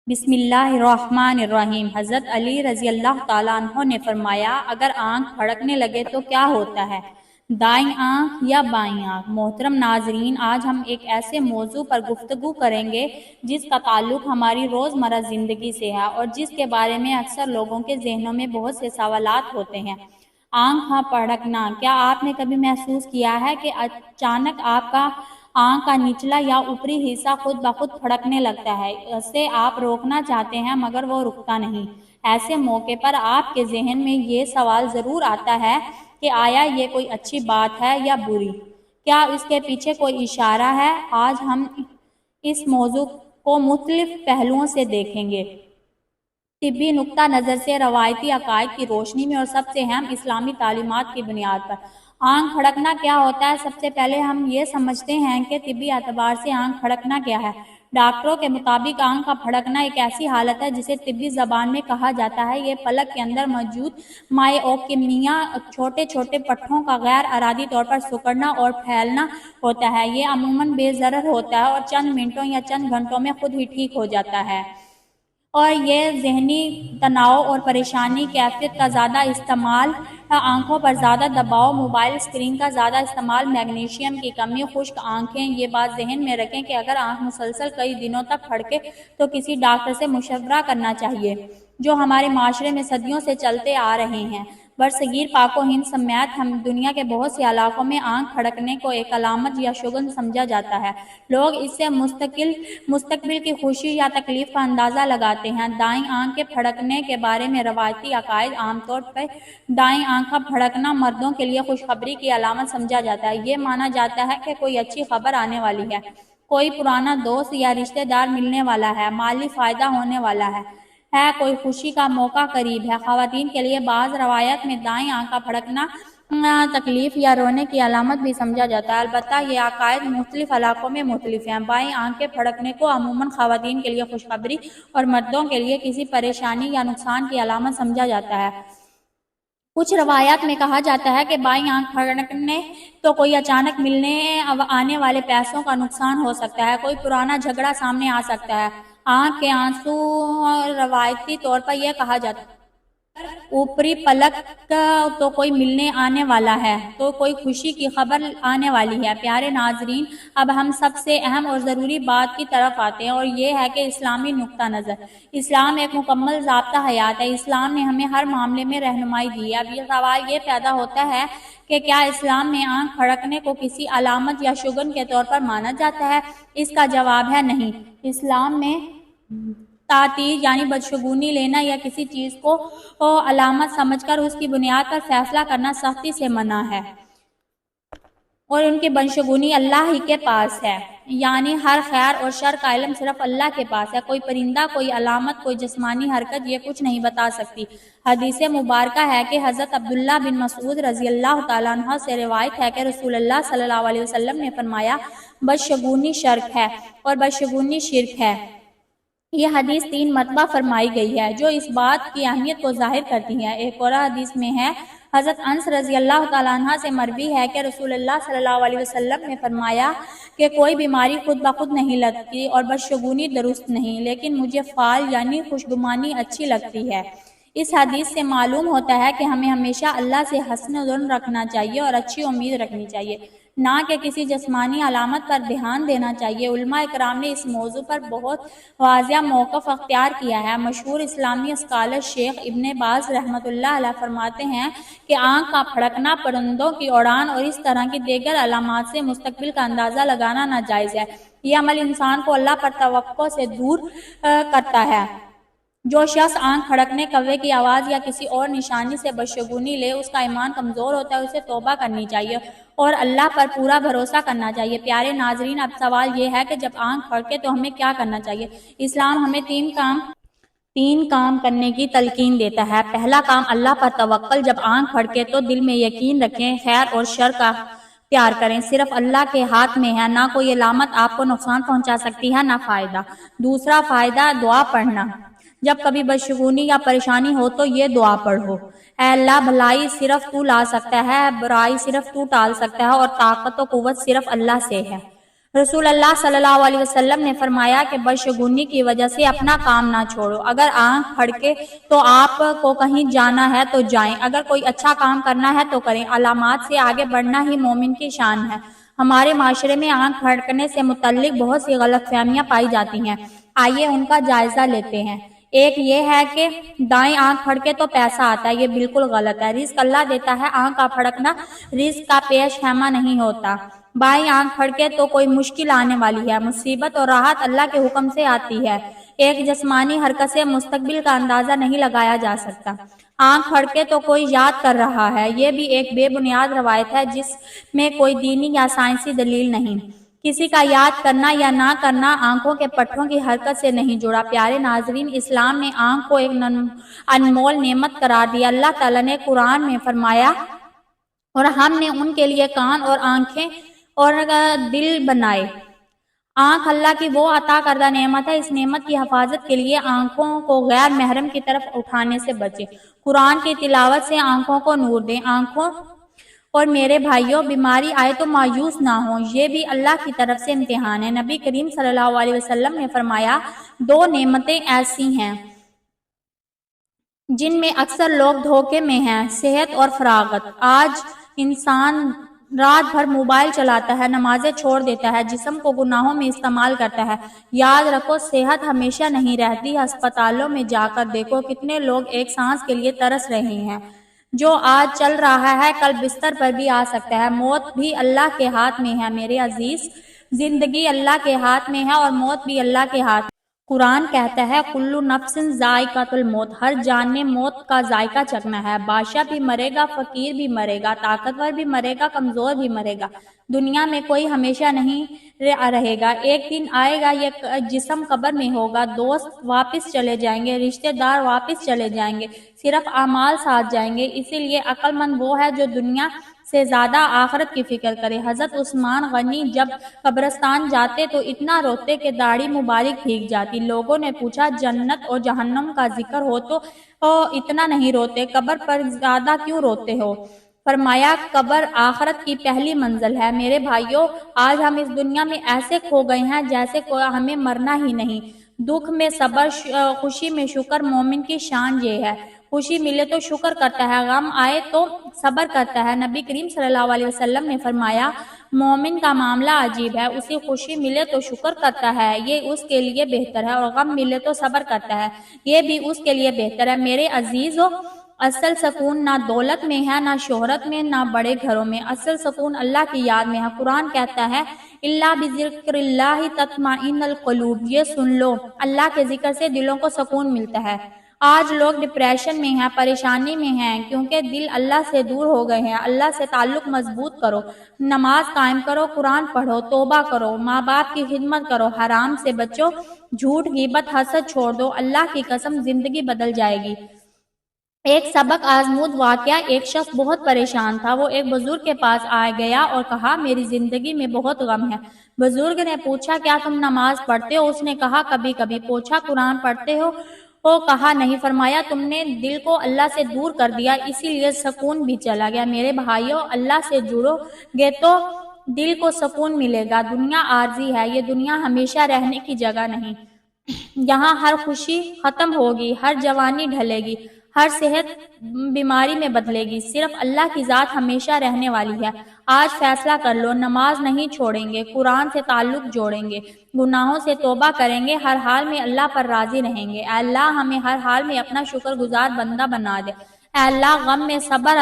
بسم اللہ الرحمن الرحیم۔ حضرت علی رضی اللہ تعالیٰ عنہ نے فرمایا، اگر آنکھ پھڑکنے لگے تو کیا ہوتا ہے، دائیں آنکھ یا بائیں آنکھ؟ محترم ناظرین، آج ہم ایک ایسے موضوع پر گفتگو کریں گے جس کا تعلق ہماری روزمرہ زندگی سے ہے اور جس کے بارے میں اکثر لوگوں کے ذہنوں میں بہت سے سوالات ہوتے ہیں۔ آنکھ پھڑکنا۔ کیا آپ نے کبھی محسوس کیا ہے کہ اچانک آپ کا آنکھ کا نچلا یا اوپری حصہ خود بخود پھڑکنے لگتا ہے؟ اسے آپ روکنا چاہتے ہیں مگر وہ رکتا نہیں۔ ایسے موقع پر آپ کے ذہن میں یہ سوال ضرور آتا ہے کہ آیا یہ کوئی اچھی بات ہے یا بری؟ کیا اس کے پیچھے کوئی اشارہ ہے؟ آج ہم اس موضوع کو مختلف پہلوؤں سے دیکھیں گے، طبی نقطہ نظر سے، روایتی عقائد کی روشنی میں اور سب سے اہم اسلامی تعلیمات کی بنیاد پر۔ آنکھ پھڑکنا کیا ہوتا ہے؟ سب سے پہلے ہم یہ سمجھتے ہیں کہ طبی اعتبار سے آنکھ پھڑکنا کیا ہے۔ ڈاکٹروں کے مطابق آنکھ کا پھڑکنا ایک ایسی حالت ہے جسے طبی زبان میں کہا جاتا ہے یہ پلک کے اندر موجود مائیوپنیا، چھوٹے چھوٹے پٹھوں کا غیر ارادی طور پر سکڑنا اور پھیلنا ہوتا ہے۔ یہ عموماً بے ضرر ہوتا ہے اور چند منٹوں یا چند گھنٹوں میں خود ہی ٹھیک ہو جاتا ہے، اور یہ ذہنی تناؤ اور پریشانی، کیفیت کا زیادہ استعمال، آنکھوں پر زیادہ دباؤ، موبائل اسکرین کا زیادہ استعمال، میگنیشیم کی کمی، خشک آنکھیں۔ یہ بات ذہن میں رکھیں کہ اگر آنکھ مسلسل کئی دنوں تک پھڑکے تو کسی ڈاکٹر سے مشورہ کرنا چاہیے۔ جو ہمارے معاشرے میں صدیوں سے چلتے آ رہے ہیں، برصغیر پاک و ہند سمیت دنیا کے بہت سے علاقوں میں آنکھ پھڑکنے کو ایک علامت یا شگن سمجھا جاتا ہے۔ لوگ اس سے مستقبل کی خوشی یا تکلیف کا اندازہ لگاتے ہیں۔ دائیں آنکھ کے پھڑکنے کے بارے میں روایتی عقائد۔ عام طور پر دائیں آنکھ کا پھڑکنا مردوں کے لیے خوشخبری کی علامت سمجھا جاتا ہے۔ یہ مانا جاتا ہے کہ کوئی اچھی خبر آنے والی ہے، کوئی پرانا دوست یا رشتہ دار ملنے والا ہے، مالی فائدہ ہونے والا ہے، کوئی خوشی کا موقع قریب ہے۔ خواتین کے لیے بعض روایات میں دائیں آنکھ کا پھڑکنا تکلیف یا رونے کی علامت بھی سمجھا جاتا ہے۔ البتہ یہ عقائد مختلف علاقوں میں مختلف ہیں۔ بائیں آنکھ کے پھڑکنے کو عموماً خواتین کے لیے خوشخبری اور مردوں کے لیے کسی پریشانی یا نقصان کی علامت سمجھا جاتا ہے۔ کچھ روایات میں کہا جاتا ہے کہ بائیں آنکھ پھڑکنے تو کوئی اچانک ملنے آنے والے پیسوں کا نقصان ہو سکتا ہے، کوئی پرانا جھگڑا سامنے آ سکتا ہے۔ آنکھ کے آنسو۔ روایتی طور پر یہ کہا جاتا ہے اوپری پلک تو کوئی ملنے آنے والا ہے، تو کوئی خوشی کی خبر آنے والی ہے۔ پیارے ناظرین، اب ہم سب سے اہم اور ضروری بات کی طرف آتے ہیں، اور یہ ہے کہ اسلامی نقطہ نظر۔ اسلام ایک مکمل ضابطہ حیات ہے۔ اسلام نے ہمیں ہر معاملے میں رہنمائی دی ہے۔ اب یہ سوال یہ پیدا ہوتا ہے کہ کیا اسلام میں آنکھ پھڑکنے کو کسی علامت یا شگن کے طور پر مانا جاتا ہے؟ اس کا جواب ہے نہیں۔ اسلام میں تعطیل یعنی بدشگونی لینا یا کسی چیز کو علامت سمجھ کر اس کی بنیاد پر فیصلہ کرنا سختی سے منع ہے، اور ان کی بدشگونی اللہ ہی کے پاس ہے، یعنی ہر خیر اور شر کا علم صرف اللہ کے پاس ہے۔ کوئی پرندہ، کوئی علامت، کوئی جسمانی حرکت یہ کچھ نہیں بتا سکتی۔ حدیث مبارکہ ہے کہ حضرت عبداللہ بن مسعود رضی اللہ تعالیٰ عنہ سے روایت ہے کہ رسول اللہ صلی اللہ علیہ وسلم نے فرمایا، بدشگونی شرک ہے اور بدشگونی شرک ہے۔ یہ حدیث 3 مرتبہ فرمائی گئی ہے، جو اس بات کی اہمیت کو ظاہر کرتی ہے۔ ایک اور حدیث میں ہے، حضرت انس رضی اللہ تعالیٰ عنہ سے مروی ہے کہ رسول اللہ صلی اللہ علیہ وسلم نے فرمایا کہ کوئی بیماری خود بخود نہیں لگتی اور بدشگونی درست نہیں، لیکن مجھے فال یعنی خوشگمانی اچھی لگتی ہے۔ اس حدیث سے معلوم ہوتا ہے کہ ہمیں ہمیشہ اللہ سے حسن ظن رکھنا چاہیے اور اچھی امید رکھنی چاہیے، نہ کہ کسی جسمانی علامت پر دھیان دینا چاہیے۔ علماء اکرام نے اس موضوع پر بہت واضح موقف اختیار کیا ہے۔ مشہور اسلامی اسکالر شیخ ابن باز رحمۃ اللہ علیہ فرماتے ہیں کہ آنکھ کا پھڑکنا، پرندوں کی اڑان اور اس طرح کی دیگر علامات سے مستقبل کا اندازہ لگانا ناجائز ہے۔ یہ عمل انسان کو اللہ پر توقع سے دور کرتا ہے۔ جو شخص آنکھ پھڑکنے، کوے کی آواز یا کسی اور نشانی سے بدشگونی لے، اس کا ایمان کمزور ہوتا ہے، اسے توبہ کرنی چاہیے اور اللہ پر پورا بھروسہ کرنا چاہیے۔ پیارے ناظرین، اب سوال یہ ہے کہ جب آنکھ پھڑکے تو ہمیں کیا کرنا چاہیے؟ اسلام ہمیں تین کام کرنے کی تلقین دیتا ہے۔ پہلا کام، اللہ پر توکل۔ جب آنکھ پھڑکے تو دل میں یقین رکھیں، خیر اور شر کا اختیار کریں صرف اللہ کے ہاتھ میں ہے۔ نہ کوئی علامت آپ کو نقصان پہنچا سکتی ہے، نہ فائدہ۔ دوسرا فائدہ، دعا پڑھنا۔ جب کبھی بدشگونی یا پریشانی ہو تو یہ دعا پڑھو، اے اللہ، بھلائی صرف تو لا سکتا ہے، برائی صرف تو ٹال سکتا ہے، اور طاقت و قوت صرف اللہ سے ہے۔ رسول اللہ صلی اللہ علیہ وسلم نے فرمایا کہ بدشگونی کی وجہ سے اپنا کام نہ چھوڑو، اگر آنکھ پھڑکے تو آپ کو کہیں جانا ہے تو جائیں، اگر کوئی اچھا کام کرنا ہے تو کریں، علامات سے آگے بڑھنا ہی مومن کی شان ہے۔ ہمارے معاشرے میں آنکھ پھڑکنے سے متعلق بہت سی غلط فہمیاں پائی جاتی ہیں، آئیے ان کا جائزہ لیتے ہیں۔ ایک یہ ہے کہ دائیں آنکھ پھڑکے تو پیسہ آتا ہے، یہ بالکل غلط ہے۔ رزق اللہ دیتا ہے، آنکھ کا پھڑکنا رزق کا پیش خیمہ نہیں ہوتا۔ بائیں آنکھ پھڑکے تو کوئی مشکل آنے والی ہے، مصیبت اور راحت اللہ کے حکم سے آتی ہے۔ ایک جسمانی حرکت سے مستقبل کا اندازہ نہیں لگایا جا سکتا۔ آنکھ پھڑکے تو کوئی یاد کر رہا ہے، یہ بھی ایک بے بنیاد روایت ہے جس میں کوئی دینی یا سائنسی دلیل نہیں۔ کسی کا یاد کرنا یا نہ کرنا آنکھوں کے پٹھوں کی حرکت سے نہیں جڑا۔ پیارے ناظرین، اسلام نے آنکھ کو ایک انمول نعمت قرار دیا۔ اللہ تعالیٰ نے قرآن میں فرمایا، اور ہم نے ان کے لیے کان اور آنکھیں اور دل بنائے۔ آنکھ اللہ کی وہ عطا کردہ نعمت ہے، اس نعمت کی حفاظت کے لیے آنکھوں کو غیر محرم کی طرف اٹھانے سے بچیں۔ قرآن کی تلاوت سے آنکھوں کو نور دیں۔ آنکھوں اور میرے بھائیوں، بیماری آئے تو مایوس نہ ہوں، یہ بھی اللہ کی طرف سے امتحان ہے۔ نبی کریم صلی اللہ علیہ وسلم نے فرمایا، دو نعمتیں ایسی ہیں جن میں اکثر لوگ دھوکے میں ہیں، صحت اور فراغت۔ آج انسان رات بھر موبائل چلاتا ہے، نمازیں چھوڑ دیتا ہے، جسم کو گناہوں میں استعمال کرتا ہے۔ یاد رکھو، صحت ہمیشہ نہیں رہتی۔ ہسپتالوں میں جا کر دیکھو، کتنے لوگ ایک سانس کے لیے ترس رہے ہیں۔ جو آج چل رہا ہے کل بستر پر بھی آ سکتا ہے۔ موت بھی اللہ کے ہاتھ میں ہے میرے عزیز، زندگی اللہ کے ہاتھ میں ہے اور موت بھی اللہ کے ہاتھ میں۔ قرآن کہتا ہے، کل نفس ذائقۃ الموت، ہر جان نے موت کا ذائقہ چکھنا ہے۔ بادشاہ بھی مرے گا، فقیر بھی مرے گا، طاقتور بھی مرے گا، کمزور بھی مرے گا۔ دنیا میں کوئی ہمیشہ نہیں رہے گا، ایک دن آئے گا یہ جسم قبر میں ہوگا، دوست واپس چلے جائیں گے، رشتہ دار واپس چلے جائیں گے، صرف اعمال ساتھ جائیں گے۔ اسی لیے عقل مند وہ ہے جو دنیا سے زیادہ آخرت کی فکر کرے۔ حضرت عثمان غنی جب قبرستان جاتے تو اتنا روتے کہ داڑھی مبارک بھیگ جاتی۔ لوگوں نے پوچھا، جنت اور جہنم کا ذکر ہو تو اتنا نہیں روتے، قبر پر زیادہ کیوں روتے ہو؟ فرمایا، قبر آخرت کی پہلی منزل ہے۔ میرے بھائیوں، آج ہم اس دنیا میں ایسے کھو گئے ہیں جیسے ہمیں مرنا ہی نہیں۔ دکھ میں صبر، خوشی میں شکر، مومن کی شان یہ ہے۔ خوشی ملے تو شکر کرتا ہے، غم آئے تو صبر کرتا ہے۔ نبی کریم صلی اللہ علیہ وسلم نے فرمایا، مومن کا معاملہ عجیب ہے، اسے خوشی ملے تو شکر کرتا ہے، یہ اس کے لیے بہتر ہے، اور غم ملے تو صبر کرتا ہے، یہ بھی اس کے لیے بہتر ہے۔ میرے عزیزو، اصل سکون نہ دولت میں ہے، نہ شہرت میں، نہ بڑے گھروں میں، اصل سکون اللہ کی یاد میں ہے۔ قرآن کہتا ہے، الا بذکر اللہ تطمئن القلوب، یہ سن لو، اللہ کے ذکر سے دلوں کو سکون ملتا ہے۔ آج لوگ ڈپریشن میں ہیں، پریشانی میں ہیں، کیونکہ دل اللہ سے دور ہو گئے ہیں۔ اللہ سے تعلق مضبوط کرو، نماز قائم کرو، قرآن پڑھو، توبہ کرو، ماں باپ کی خدمت کرو، حرام سے بچو، جھوٹ، غیبت، حسد چھوڑ دو، اللہ کی قسم زندگی بدل جائے گی۔ ایک سبق آزمود واقعہ، ایک شخص بہت پریشان تھا، وہ ایک بزرگ کے پاس آ گیا اور کہا، میری زندگی میں بہت غم ہے۔ بزرگ نے پوچھا، کیا تم نماز پڑھتے ہو؟ اس نے کہا، کبھی کبھی۔ پوچھا، قرآن پڑھتے ہو؟ کہا، نہیں۔ فرمایا، تم نے دل کو اللہ سے دور کر دیا، اسی لیے سکون بھی چلا گیا۔ میرے بھائیوں، اللہ سے جڑو گے تو دل کو سکون ملے گا۔ دنیا عارضی ہے، یہ دنیا ہمیشہ رہنے کی جگہ نہیں۔ یہاں ہر خوشی ختم ہوگی، ہر جوانی ڈھلے گی، ہر صحت بیماری میں بدلے گی، صرف اللہ کی ذات ہمیشہ رہنے والی ہے۔ آج فیصلہ کر لو، نماز نہیں چھوڑیں گے، قرآن سے تعلق جوڑیں گے، گناہوں سے توبہ کریں گے، ہر حال میں اللہ پر راضی رہیں گے۔ اے اللہ، ہمیں ہر حال میں اپنا شکر گزار بندہ بنا دے۔ اے اللہ، غم میں صبر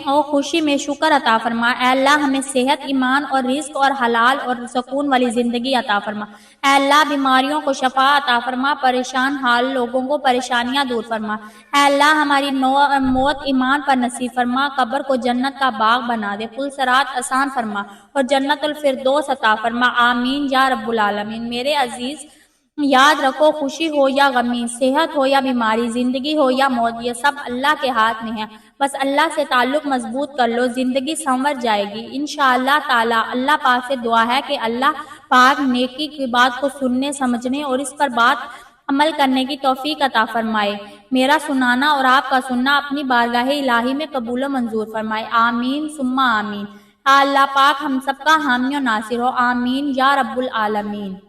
اور خوشی میں شکر عطا فرما۔ اے اللہ، ہمیں صحت، ایمان اور رزق اور حلال اور سکون والی زندگی عطا فرما۔ اے اللہ، بیماریوں کو شفا عطا فرما، پریشان حال لوگوں کو پریشانیاں دور فرما۔ اے اللہ، ہماری موت ایمان پر نصیب فرما، قبر کو جنت کا باغ بنا دے، پل صراط آسان فرما اور جنت الفردوس عطا فرما۔ آمین یا رب العالمین۔ میرے عزیز، یاد رکھو، خوشی ہو یا غمی، صحت ہو یا بیماری، زندگی ہو یا موت، یہ سب اللہ کے ہاتھ میں ہے۔ بس اللہ سے تعلق مضبوط کر لو، زندگی سنور جائے گی انشاءاللہ تعالی۔ اللہ پاک سے دعا ہے کہ اللہ پاک نیکی کی بات کو سننے، سمجھنے اور اس پر بات عمل کرنے کی توفیق عطا فرمائے۔ میرا سنانا اور آپ کا سننا اپنی بارگاہ الہی میں قبول و منظور فرمائے۔ آمین ثم آمین۔ اللہ پاک ہم سب کا حامی و ناصر ہو، آمین یا رب العالمین۔